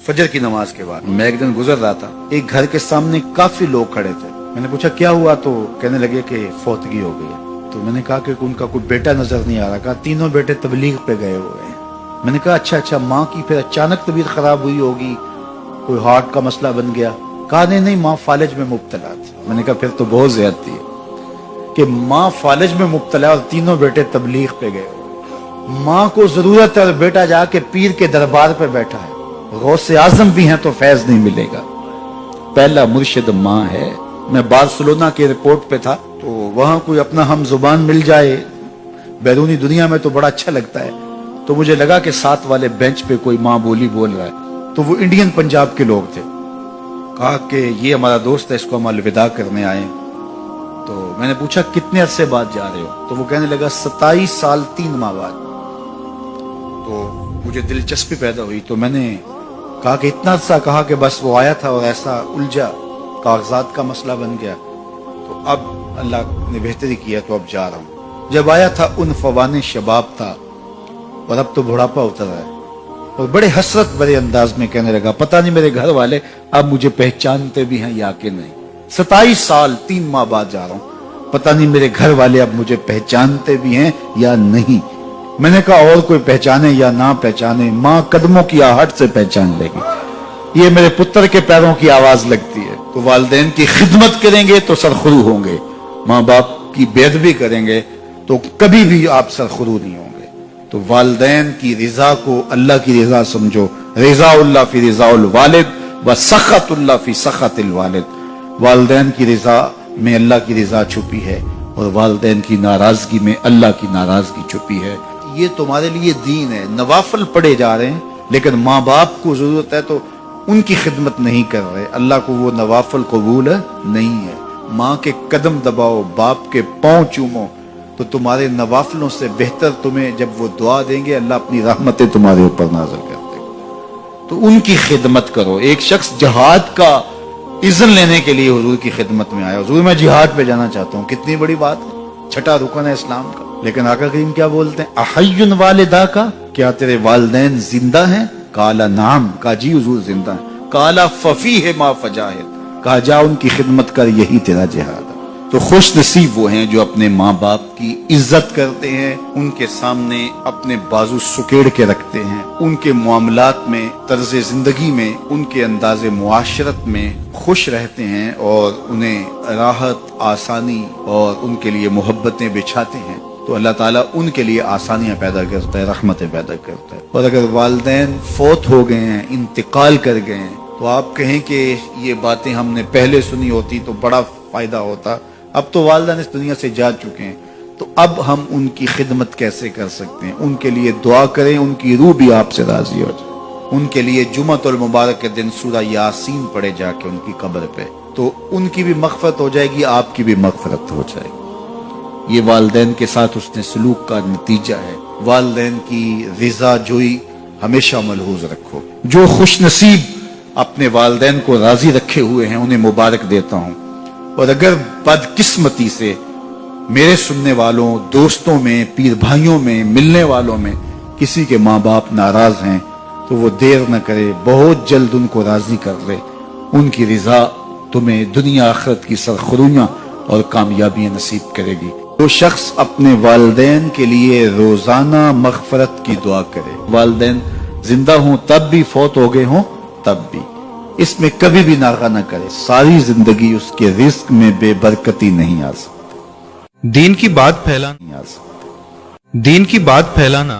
फजर की नमाज के बाद मैं एक दिन गुजर रहा था, एक घर के सामने काफी लोग खड़े थे। मैंने पूछा क्या हुआ, तो कहने लगे कि फौतगी हो गई है। तो मैंने कहा कि उनका कोई बेटा नजर नहीं आ रहा। कहा तीनों बेटे तबलीग पे गए हुए हैं। मैंने कहा अच्छा, माँ की फिर अचानक तबीयत खराब हुई होगी, कोई हार्ट का मसला बन गया। कहा नहीं, माँ फालिज में मुब्तला थी। मैंने कहा फिर तो बहुत ज्यादती है कि माँ फालिज में मुब्तला और तीनों बेटे तबलीग पे गए। माँ को जरूरत है और बेटा जाके पीर के दरबार पे बैठा है। गौसे आजम भी हैं तो फैज नहीं मिलेगा। पहला मुर्शिद माँ है। मैं बार्सिलोना के एयरपोर्ट पे था, तो वहां कोई अपना हम जुबान मिल जाए बैरूनी दुनिया में तो बड़ा अच्छा लगता है। तो मुझे लगा कि साथ वाले बेंच पे कोई माँ बोली बोल रहा है, तो वो इंडियन पंजाब के लोग थे। कहा कि ये हमारा दोस्त है, इसको हम अलविदा करने आए। तो मैंने पूछा कितने अरसे बाद जा रहे हो? तो वो कहने लगा 27 साल 3 माह बाद। तो मुझे दिलचस्पी पैदा हुई, तो मैंने कहा कि इतना अरसा? कहा कि बस वो आया था और ऐसा उलझा, कागजात का मसला बन गया, तो अब अल्लाह ने बेहतरी किया तो अब जा रहा हूँ। जब आया था उन फवाने शबाब था और अब तो बुढ़ापा उतर रहा है। और बड़े हसरत भरे अंदाज में कहने लगा पता नहीं मेरे घर वाले अब मुझे पहचानते भी हैं या कि नहीं। 27 साल 3 माह बाद जा रहा हूँ, पता नहीं मेरे घर वाले अब मुझे पहचानते भी हैं या नहीं। मैंने कहा और कोई पहचाने या ना पहचाने, माँ कदमों की आहट से पहचान लेगी। ये मेरे पुत्र के पैरों की आवाज लगती है। तो वालिदैन की खिदमत करेंगे तो सरखुरू होंगे, माँ बाप की बेअदबी करेंगे तो कभी भी आप सरखुरू नहीं होंगे। तो वालिदैन की रिजा को अल्लाह की रिजा समझो। रिजाउल्लाह फी रिजाउल वालिद व सखतुल्लाह फी सखतिल वालिद। वालिदैन की रिजा में अल्लाह की रिजा छुपी है और वालिदैन की नाराजगी में अल्लाह की नाराजगी छुपी है। ये तुम्हारे लिए दीन है। नवाफल पढ़े जा रहे हैं, लेकिन माँ बाप को जरूरत है तो उनकी खिदमत नहीं कर रहे। अल्लाह को वो नवाफल कबूल नहीं है। माँ के कदम दबाओ, बाप के पांव चूमो, तो तुम्हारे नवाफलों से बेहतर तुम्हें जब वो दुआ देंगे, अल्लाह अपनी रहमतें तुम्हारे ऊपर नाज़िल कर देगा। तो उनकी खिदमत करो। एक शख्स जहाद का इज़्न लेने के लिए हुजूर की खिदमत में आया, हुजूर मैं जिहाद पे जाना चाहता हूँ। कितनी बड़ी बात है, छठा रुकन है इस्लाम का। लेकिन आका करीम क्या बोलते हैं, अहय्युन वालिदा का, क्या तेरे वालिदैन जिंदा हैं? काला नाम, का जी हुजूर जिंदा है। काला फफी है मा फजाहिद, कहा जा उनकी खिदमत कर, यही तेरा जिहाद है। तो खुश नसीब वो हैं जो अपने माँ बाप की इज्जत करते हैं, उनके सामने अपने बाजू सुकेड़ के रखते हैं, उनके मामलात में, तर्ज जिंदगी में, उनके अंदाजे मुआशरत में खुश रहते हैं और उन्हें राहत, आसानी और उनके लिए मोहब्बतें बिछाते हैं। तो अल्लाह ताला उनके लिए आसानियां पैदा करता है, रहमतें पैदा करता है। और अगर वालिदैन फौत हो गए हैं, इंतकाल कर गए हैं, तो आप कहें कि ये बातें हमने पहले सुनी होती तो बड़ा फायदा होता। अब तो वालिदैन इस दुनिया से जा चुके हैं, तो अब हम उनकी खिदमत कैसे कर सकते हैं? उनके लिए दुआ करें, उनकी रूह भी आपसे राजी हो जाए। उनके लिए जुमअतुल मुबारक के दिन सूरह यासीन पढ़े जाके उनकी कब्र पे, तो उनकी भी मग़फ़िरत हो जाएगी, आपकी भी मग़फ़िरत हो जाएगी। ये वालिदैन के साथ उसने सलूक का नतीजा है। वालिदैन की रिजा जोई हमेशा मलहूज रखो। जो खुश नसीब अपने वालिदैन को राजी रखे हुए हैं उन्हें मुबारक देता हूँ। और अगर बदकिस्मती से मेरे सुनने वालों, दोस्तों में, पीर भाइयों में, मिलने वालों में किसी के माँ बाप नाराज हैं, तो वो देर न करे, बहुत जल्द उनको राजी कर ले। उनकी रिजा तुम्हें दुनिया आखिरत की सरखुरियां और कामयाबियां नसीब करेगी। तो शख्स अपने वालिदैन के लिए रोजाना मग़फ़िरत की दुआ करे। वालिदैन जिंदा हों तब भी, फौत हो गए हों तब भी, इसमें कभी भी नागा न करे। सारी जिंदगी उसके रिस्क में बेबरकती नहीं आ सकती। दीन की बात फैलाना